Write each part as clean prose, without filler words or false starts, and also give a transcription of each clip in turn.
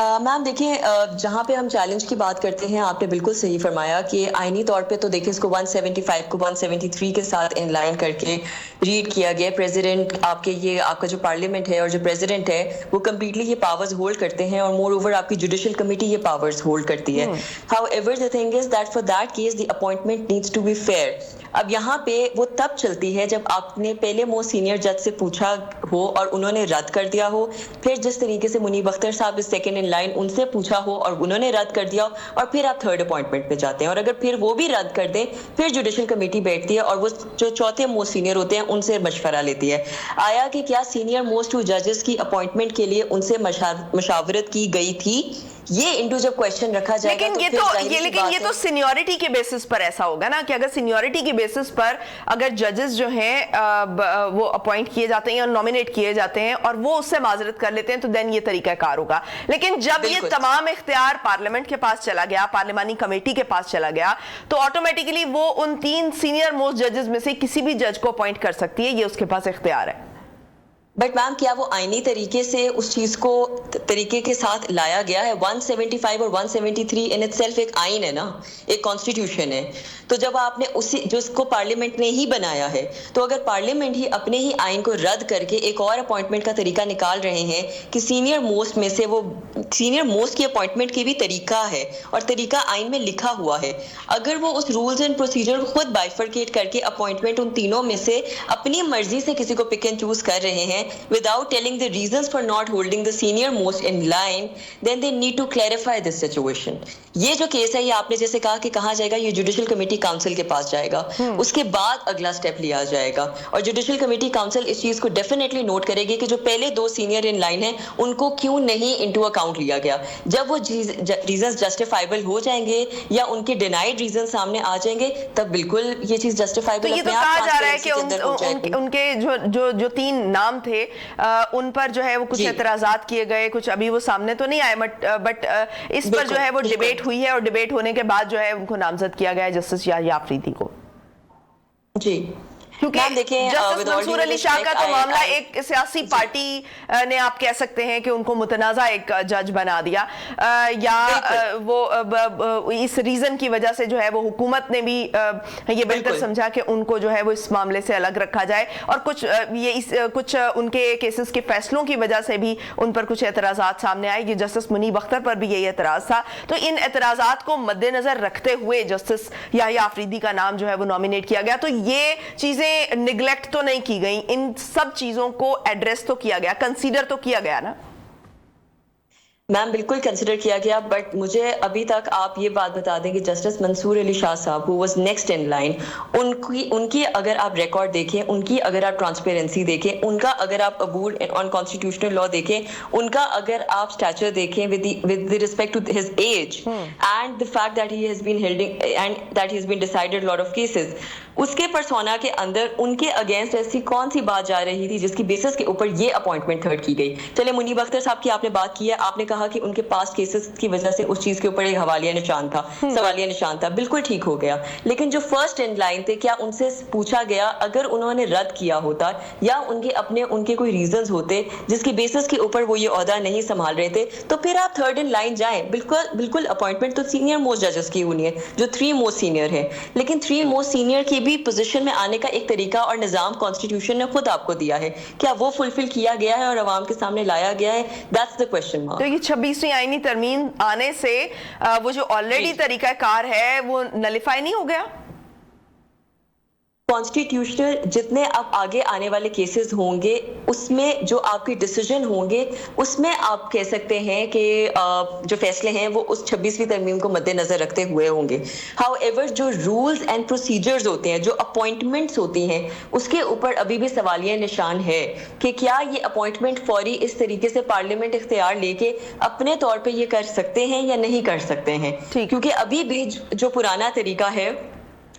میم دیکھیں جہاں پہ ہم چیلنج کی بات کرتے ہیں آپ نے بالکل صحیح فرمایا کہ آئینی طور پہ تو دیکھیں اس کو 175 کو 173 کے ساتھ ان لائن کر کے ریڈ کیا گیا. پریزیڈنٹ آپ کے یہ آپ کا جو پارلیمنٹ ہے اور جو پریزیڈنٹ ہے وہ کمپلیٹلی یہ پاورز ہولڈ کرتے ہیں اور مور اوور آپ کی جوڈیشل کمیٹی یہ پاورز ہولڈ کرتی ہے. However the thing is that for that case the appointment needs to be fair. اب یہاں پہ وہ تب چلتی ہے جب آپ نے پہلے موسٹ سینئر جج سے پوچھا ہو اور انہوں نے رد کر دیا ہو, پھر جس طریقے سے منیب اختر صاحب اس سیکنڈ ان لائن ان سے پوچھا ہو اور انہوں نے رد کر دیا ہو, اور پھر آپ تھرڈ اپوائنٹمنٹ پہ جاتے ہیں, اور اگر پھر وہ بھی رد کر دیں پھر جوڈیشل کمیٹی بیٹھتی ہے اور وہ جو چوتھے موسٹ سینئر ہوتے ہیں ان سے مشورہ لیتی ہے. آیا کہ کیا سینئر موسٹ ٹو ججز کی اپوائنٹمنٹ کے لیے ان سے مشاورت کی گئی تھی, یہ انٹو جب کوشچن رکھا جائے گا. لیکن یہ تو سینیورٹی کے بیسس پر ایسا ہوگا نا کہ اگر سینیورٹی کے بیسس پر اگر ججز جو ہیں وہ اپوائنٹ کیے جاتے ہیں اور نومینیٹ کیے جاتے ہیں اور وہ اس سے معذرت کر لیتے ہیں تو دین یہ طریقہ کار ہوگا. لیکن جب یہ تمام اختیار پارلیمنٹ کے پاس چلا گیا, پارلیمانی کمیٹی کے پاس چلا گیا, تو آٹومیٹیکلی وہ ان 3 سینئر موسٹ ججز میں سے کسی بھی جج کو اپوائنٹ کر سکتی ہے, یہ اس کے پاس اختیار ہے. بٹ میم کیا وہ آئینی طریقے سے اس چیز کو طریقے کے ساتھ لایا گیا ہے؟ 175 اور 173 ان اٹ سیلف ایک آئین ہے نا, ایک کانسٹیٹیوشن ہے. تو جب آپ نے اس کو پارلیمنٹ نے ہی بنایا ہے, تو اگر پارلیمنٹ ہی اپنے ہی آئین کو رد کر کے ایک اور اپوائنٹمنٹ کا طریقہ نکال رہے ہیں کہ سینئر موسٹ میں سے وہ سینئر موسٹ کی اپوائنٹمنٹ کی بھی طریقہ ہے اور طریقہ آئین میں لکھا ہوا ہے, اگر وہ اس رولز اینڈ پروسیجر کو خود بائفرکیٹ کر کے اپوائنٹمنٹ ان تینوں میں سے اپنی مرضی سے کسی کو پک اینڈ چوز کر رہے ہیں without telling the reasons for not holding the senior most in line, then they need to clarify this situation. یہ جو کیس ہے یہ آپ نے جیسے کہا کہ کہاں جائے گا, یہ جوڈیشل کمیٹی کاؤنسل کے پاس جائے گا, اس کے بعد اگلا سٹیپ لیا جائے گا, اور جوڈیشل کمیٹی کاؤنسل اس چیز کو ڈیفینیٹلی نوٹ کرے گی کہ جو پہلے 2 سینئر ان لائن ہیں ان کو کیوں نہیں انٹو اکاؤنٹ لیا گیا. جب وہ ریزنز جسٹیفائبل ہو جائیں گے یا ان کے ڈینائڈ ریزن سامنے آ جائیں گے تب بالکل یہ چیز جسٹیفائبل اپنے آپ ٹرانسپیرنسی کے اندر ہو جائے گی. ان کے جو 3 نام تھے ان پر جو ہے وہ کچھ اعتراضات کیے گئے, کچھ ابھی وہ سامنے تو نہیں آئے, بٹ اس پر جو ہے وہ ڈیبیٹ ہوئی ہے, اور ڈیبیٹ ہونے کے بعد جو ہے ان کو نامزد کیا گیا ہے جسٹس یحییٰ آفریدی کو. جی کیونکہ جسٹس منصور علی شاہ کا تو معاملہ ایک سیاسی پارٹی نے آپ کہہ سکتے ہیں کہ ان کو متنازع ایک جج بنا دیا, یا وہ اس ریزن کی وجہ سے جو ہے وہ حکومت نے بھی یہ بہتر سمجھا کہ ان کو جو ہے وہ اس معاملے سے الگ رکھا جائے, اور کچھ ان کے کیسز کے فیصلوں کی وجہ سے بھی ان پر کچھ اعتراضات سامنے آئے. یہ جسٹس منیب اختر پر بھی یہی اعتراض تھا. تو ان اعتراضات کو مد نظر رکھتے ہوئے جسٹس یحییٰ آفریدی کا نام جو ہے وہ نامینیٹ کیا گیا. تو یہ چیزیں نیگلیکٹ تو نہیں کی گئی, ان سب چیزوں کو ایڈریس تو کیا گیا, کنسیڈر تو کیا گیا نا. میم بالکل کنسیڈر کیا گیا, بٹ مجھے ابھی تک آپ یہ بات بتا دیں کہ جسٹس منصور علی شاہ صاحب who was next in line, ان کی اگر آپ ریکارڈ دیکھیں, ان کی اگر آپ ٹرانسپیرنسی دیکھیں, ان کا اگر آپ عبور آن کانسٹیٹیوشنل لا دیکھیں, ان کا اگر آپ اسٹیچر دیکھیں with respect to his age and the fact that he has been holding and that he has been decided a lot of cases, اس کے پرسونا کے اندر ان کے اگینسٹ ایسی کون سی بات جا رہی تھی جس کی بیسس کے اوپر یہ اپوائنٹمنٹ تھرڈ کی گئی. چلے منیب اختر صاحب کی آپ نے بات کی ہے, آپ نے کہا کہ ان کے پاس کیسز کی وجہ سے اس چیز کے اوپر ایک حوالیہ نشان تھا, سوالیہ نشان تھا, بالکل ٹھیک ہو گیا. لیکن جو فرسٹ ان لائن تھے, کیا ان سے پوچھا گیا اگر انہوں نے رد کیا ہوتا یا ان کے کوئی ریزنز ہوتے جس کی بیسس کے اوپر وہ یہ عہدہ نہیں سنبھال رہے تھے, تو پھر آپ تھرڈ ان لائن جائیں. بالکل اپوائنٹمنٹ تو سینئر موسٹ ججز کی ہونی ہے جو 3 موسٹ سینئر ہیں, لیکن 3 موسٹ سینئر کی بھی پوزیشن میں آنے کا ایک طریقہ اور نظام کانسٹیٹیوشن نے خود آپ کو دیا ہے, کیا وہ فلفل کیا گیا ہے اور عوام کے سامنے لایا گیا ہے؟ That's the question mark. تو یہ 26ویں آئینی ترمیم آنے سے وہ جو آلریڈی طریقہ کار ہے وہ نلیفائی نہیں ہو گیا؟ کانسٹیٹیوشنل جتنے اب آگے آنے والے کیسز ہوں گے اس میں جو آپ کے ڈیسیجن ہوں گے اس میں آپ کہہ سکتے ہیں کہ جو فیصلے ہیں وہ اس 26ویں ترمیم کو مد نظر رکھتے ہوئے ہوں گے. ہاؤ ایور جو رولز اینڈ پروسیجرز ہوتے ہیں, جو اپوائنٹمنٹس ہوتی ہیں, اس کے اوپر ابھی بھی سوالیہ نشان ہے کہ کیا یہ اپوائنٹمنٹ فوری اس طریقے سے پارلیمنٹ اختیار لے کے اپنے طور پہ یہ کر سکتے ہیں یا نہیں کر سکتے ہیں. کیونکہ ابھی بھی جو پرانا طریقہ ہے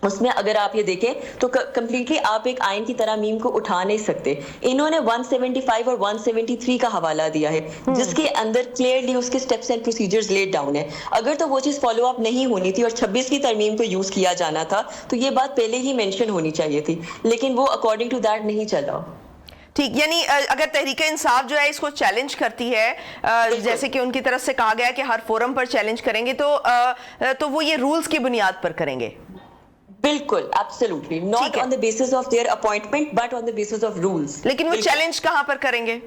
اس میں اگر آپ یہ دیکھیں تو کمپلیٹلی آپ ایک آئین کی ترامیم کو اٹھا نہیں سکتے. انہوں نے 175 اور 173 کا حوالہ دیا ہے جس کے اندر کلیئرلی اس کے steps and procedures laid down ہے. اگر تو وہ چیز فالو اپ نہیں ہونی تھی اور 26ویں ترمیم کو یوز کیا جانا تھا تو یہ بات پہلے ہی مینشن ہونی چاہیے تھی, لیکن وہ اکارڈنگ ٹو دیٹ نہیں چلا. ٹھیک، یعنی اگر تحریک انصاف جو ہے اس کو چیلنج کرتی ہے، جیسے کہ ان کی طرف سے کہا گیا ہے کہ ہر فورم پر چیلنج کریں گے، تو وہ یہ رولز کی بنیاد پر کریں گے؟ بالکل، absolutely not on the basis of their appointment but on the basis of rules. لیکن وہ چیلنج کہاں پر کریں گے؟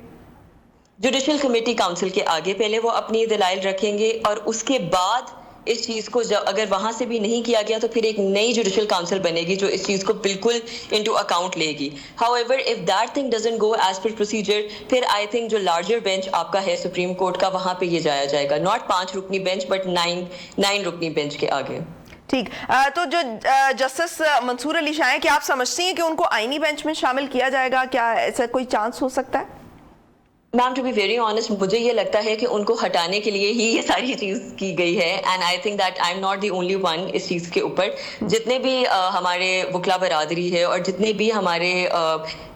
جوڈیشل کمیٹی کاؤنسل کے آگے پہلے وہ اپنی دلائل رکھیں گے، اور اس کے بعد اس چیز کو اگر وہاں سے بھی نہیں کیا گیا تو پھر ایک نئی جوڈیشل کاؤنسل بنے گی جو اس چیز کو بالکل انٹو اکاؤنٹ لے گی. How ever if that thing doesn't go as per procedure, پھر آئی تھنک جو لارجر بینچ آپ کا ہے سپریم کورٹ کا، وہاں پہ یہ جایا جائے گا، ناٹ 5 رکنی بینچ بٹ 9 رکنی بینچ کے آگے. ٹھیک، تو جو جسٹس منصور علی شاہ ہیں، کیا آپ سمجھتی ہیں کہ ان کو آئینی بینچ میں شامل کیا جائے گا؟ کیا ایسا کوئی چانس ہو سکتا ہے؟ Ma'am two be very honest, مجھے یہ لگتا ہے کہ ان کو ہٹانے کے لیے ہی یہ ساری چیز کی گئی ہے، and I think that I am not the only one اس چیز کے اوپر. جتنے بھی ہمارے وکلا برادری ہے اور جتنے بھی ہمارے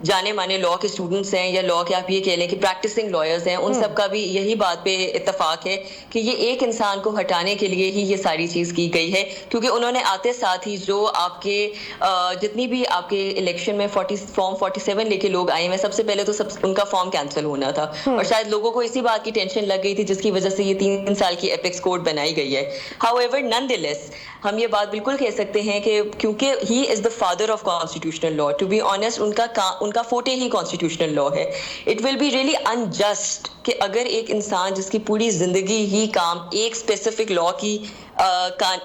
جانے مانے لاء کے اسٹوڈنٹس ہیں، یا لاء کے آپ یہ کہہ لیں کہ پریکٹسنگ لائرز ہیں، ان سب کا بھی یہی بات پہ اتفاق ہے کہ یہ ایک انسان کو ہٹانے کے لیے ہی یہ ساری چیز کی گئی ہے، کیونکہ انہوں نے آتے ساتھ ہی جو آپ کے جتنی بھی آپ کے الیکشن میں فارم 47 لے کے لوگ آئے ہیں، سب سے پہلے تو ان کا فارم کینسل ہونا تھا، اور شاید لوگوں کو اسی بات کی ٹینشن لگ گئی تھی جس کی وجہ سے یہ 3 سال کی ایپیکس کوڈ بنائی گئی ہے. ہاؤ ایور نن دی لیس ہم یہ بات بالکل کہہ سکتے ہیں کہ کیونکہ he is the father of constitutional law, to be honest ان کا فوٹے ہی کانسٹیٹیوشنل لاء ہے. It will be really unjust کہ اگر ایک انسان جس کی پوری زندگی ہی کام ایک اسپیسیفک لاء کی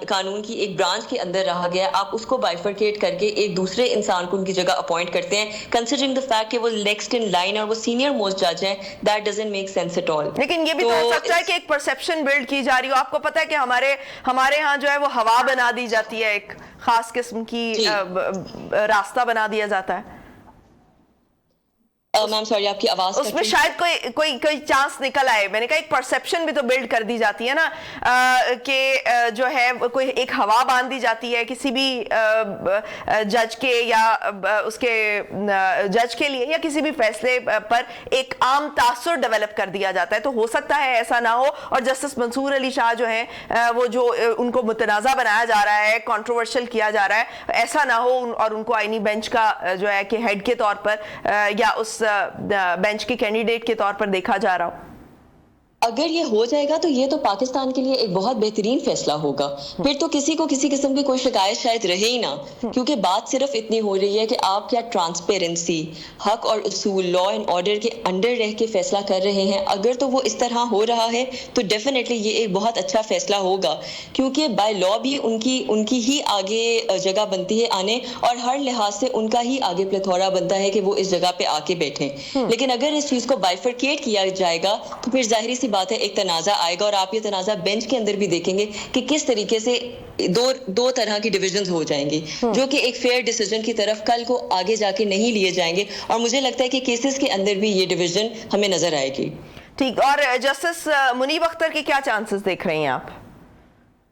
قانون کی ایک برانچ کے اندر رہا گیا، آپ اس کو بائیفرکیٹ کر کے ایک دوسرے انسان کو ان کی جگہ اپوائنٹ کرتے ہیں، کنسیڈرنگ دا فیکٹ کہ وہ نیکسٹ ان لائن اور وہ سینئر موسٹ جج ہیں. That doesn't make sense at all. لیکن یہ بھی تو ہو سکتا ہے کہ ایک پرسیپشن بلڈ کی جا رہی ہو. آپ کو پتا ہے کہ ہمارے ہاں جو ہے وہ ہوا بنا دی جاتی ہے، ایک خاص قسم کی راستہ بنا دیا جاتا ہے. میم سوری، آپ کی آواز اس میں شاید کوئی چانس نکل آئے. میں نے کہا ایک پرسیپشن بھی تو بلڈ کر دی جاتی ہے نا، کہ جو ہے کوئی ایک ہوا باندھ دی جاتی ہے کسی بھی جج کے یا اس کے جج کے لیے، یا کسی بھی فیصلے پر ایک عام تاثر ڈیولپ کر دیا جاتا ہے. تو ہو سکتا ہے ایسا نہ ہو، اور جسٹس منصور علی شاہ جو ہیں وہ جو ان کو متنازع بنایا جا رہا ہے، کنٹروورشل کیا جا رہا ہے، ایسا نہ ہو اور ان کو آئینی بینچ کا جو ہے کہ ہیڈ کے طور پر یا اس بینچ کے کینڈیڈیٹ کے طور پر دیکھا جا رہا ہو. اگر یہ ہو جائے گا تو یہ تو پاکستان کے لیے ایک بہت بہترین فیصلہ ہوگا. پھر تو کسی کو کسی قسم کی کوئی شکایت شاید رہے ہی نہ، کیونکہ بات صرف اتنی ہو رہی ہے کہ آپ کیا ٹرانسپیرنسی، حق اور اصول، لا اینڈ آرڈر کے انڈر رہ کے فیصلہ کر رہے ہیں. اگر تو وہ اس طرح ہو رہا ہے تو ڈیفینیٹلی یہ ایک بہت اچھا فیصلہ ہوگا، کیونکہ بائی لا بھی ان کی ہی آگے جگہ بنتی ہے آنے، اور ہر لحاظ سے ان کا ہی آگے پلتھورا بنتا ہے کہ وہ اس جگہ پہ آ کے بیٹھیں. لیکن اگر اس چیز کو بائیفرکیٹ کیا جائے گا تو پھر ظاہری سی بات ہے ایک تنازع آئے گا، اور آپ یہ تنازع بینچ کے اندر بھی دیکھیں گے کہ کس طریقے سے دو طرح کی ڈویژنز ہو جائیں گی، جو کہ ایک فیئر ڈیسیجن کی طرف کل کو آگے جا کے نہیں لیے جائیں گے. اور مجھے لگتا ہے کہ کیسز کے اندر بھی یہ ڈویژن ہمیں نظر آئے گی. ٹھیک، اور جسٹس منیب اختر کے کیا چانسز دیکھ رہے ہیں آپ؟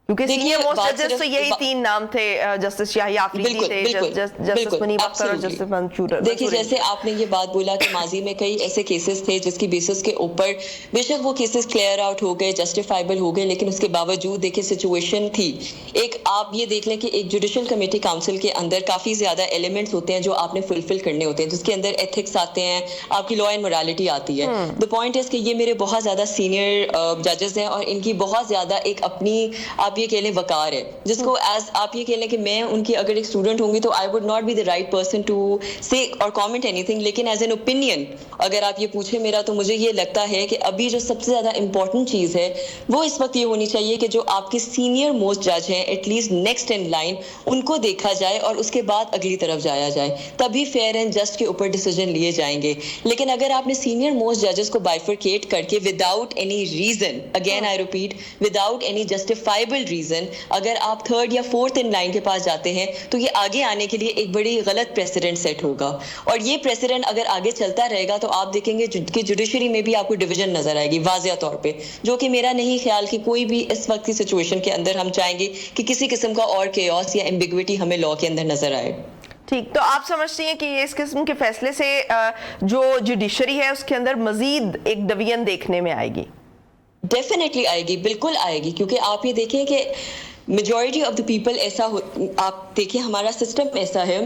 کیونکہ سینئر موسٹ ججز تو یہی 3 نام تھے، جسٹس یحییٰ آفریدی تھے، جسٹس منیب اختر اور جسٹس منصور. دیکھیے جیسے آپ نے یہ بات بولا کہ ماضی میں کئی ایسے کیسز تھے جس کی بیسس کے اوپر بے شک وہ کیسز کلیئر آؤٹ ہو گئے، جسٹیفائبل ہو گئے، لیکن اس کے باوجود دیکھیں سچویشن تھی ایک، آپ یہ دیکھ لیں کہ ایک جوڈیشل کمیٹی کاؤنسل کے اندر کافی زیادہ ایلیمنٹس ہوتے ہیں جو آپ نے فلفل کرنے ہوتے ہیں، جس کے اندر ایتھکس آتے ہیں، آپ کی لا اینڈ مورالیٹی آتی ہے. دا پوائنٹ از کہ یہ میرے بہت زیادہ سینئر ججز ہیں، اور ان کی بہت زیادہ ایک اپنی آپ یہ کہہ لیں وقار ہے، جس کو ایز آپ یہ کہہ لیں کہ میں ان کی اگر ایک اسٹوڈنٹ ہوں گی تو I would not be the right person to say اور کامنٹ اینی تھنگ. لیکن ایز این اوپینین اگر آپ یہ پوچھیں میرا، تو مجھے یہ لگتا ہے کہ ابھی جو سب سے زیادہ امپورٹنٹ چیز ہے وہ اس وقت یہ ہونی چاہیے کہ جو آپ کے سینئر موسٹ جج ہیں at least next in line ان کو دیکھا جائے، اور اس کے بعد اگلی طرف جایا جائے، تبھی فیئر اینڈ جسٹ کے اوپر ڈیسیجن لیے جائیں گے. لیکن اگر آپ نے سینئر موسٹ ججز کو بائیفرکیٹ کر کے without any reason, again I repeat without any justifiable reason, اگر آپ 3rd یا 4th ان لائن کے پاس جاتے ہیں تو یہ آگے آنے کے لیے ایک بڑی غلط پریسیڈنٹ سیٹ ہوگا. اور یہ پریسیڈنٹ اگر آگے چلتا رہے گا تو آپ دیکھیں گے کہ جوڈیشری میں بھی آپ کو ڈویژن نظر آئے گی واضح طور پہ، جو کہ میرا نہیں خیال کہ کوئی بھی اس وقت کی سچویشن کے اندر ہم چاہیں گے کہ کسی قسم کا اور کیوس یا ایمبیگوٹی ہمیں لاء کے اندر نظر آئے. ٹھیک، تو آپ سمجھتی ہیں کہ اس قسم کے فیصلے سے جو جوڈیشری ہے اس کے اندر مزید ایک ڈویژن دیکھنے میں آئے گی؟ ڈیفینیٹلی آئے گی، بالکل آئے گی، کیونکہ آپ یہ دیکھیں کہ میجورٹی آف دا پیپل ایسا آپ دیکھیں ہمارا سسٹم ایسا ہے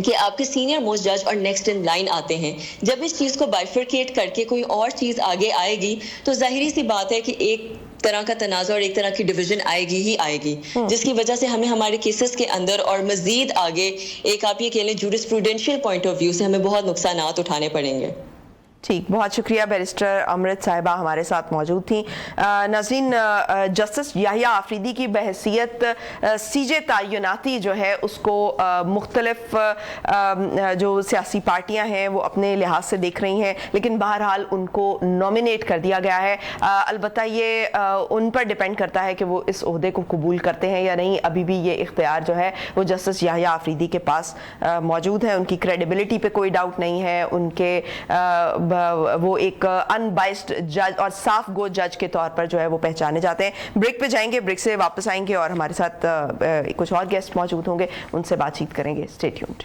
کہ آپ کے سینئر موسٹ جج اور نیکسٹ ان لائن آتے ہیں. جب اس چیز کو بائفرکیٹ کر کے کوئی اور چیز آگے آئے گی تو ظاہری سی بات ہے کہ ایک طرح کا تنازع اور ایک طرح کی ڈویژن آئے گی جس کی وجہ سے ہمیں ہمارے کیسز کے اندر اور مزید آگے ایک آپ یہ کہہ لیں جورسپروڈینشیل پوائنٹ آف ویو سے ہمیں بہت نقصانات اٹھانے پڑیں گے. ٹھیک، بہت شکریہ بیرسٹر امرت صاحبہ ہمارے ساتھ موجود تھیں. ناظرین، جسٹس یحییٰ آفریدی کی بحیثیت سی جے تعیناتی جو ہے اس کو مختلف جو سیاسی پارٹیاں ہیں وہ اپنے لحاظ سے دیکھ رہی ہیں، لیکن بہرحال ان کو نومینیٹ کر دیا گیا ہے. البتہ یہ ان پر ڈیپینڈ کرتا ہے کہ وہ اس عہدے کو قبول کرتے ہیں یا نہیں. ابھی بھی یہ اختیار جو ہے وہ جسٹس یحییٰ آفریدی کے پاس موجود ہے. ان کی کریڈیبلٹی پہ کوئی ڈاؤٹ نہیں ہے. ان کے وہ ایک ان بائسڈ جج اور صاف گو جج کے طور پر جو ہے وہ پہچانے جاتے ہیں. بریک پہ جائیں گے، بریک سے واپس آئیں گے اور ہمارے ساتھ کچھ اور گیسٹ موجود ہوں گے، ان سے بات چیت کریں گے. Stay tuned.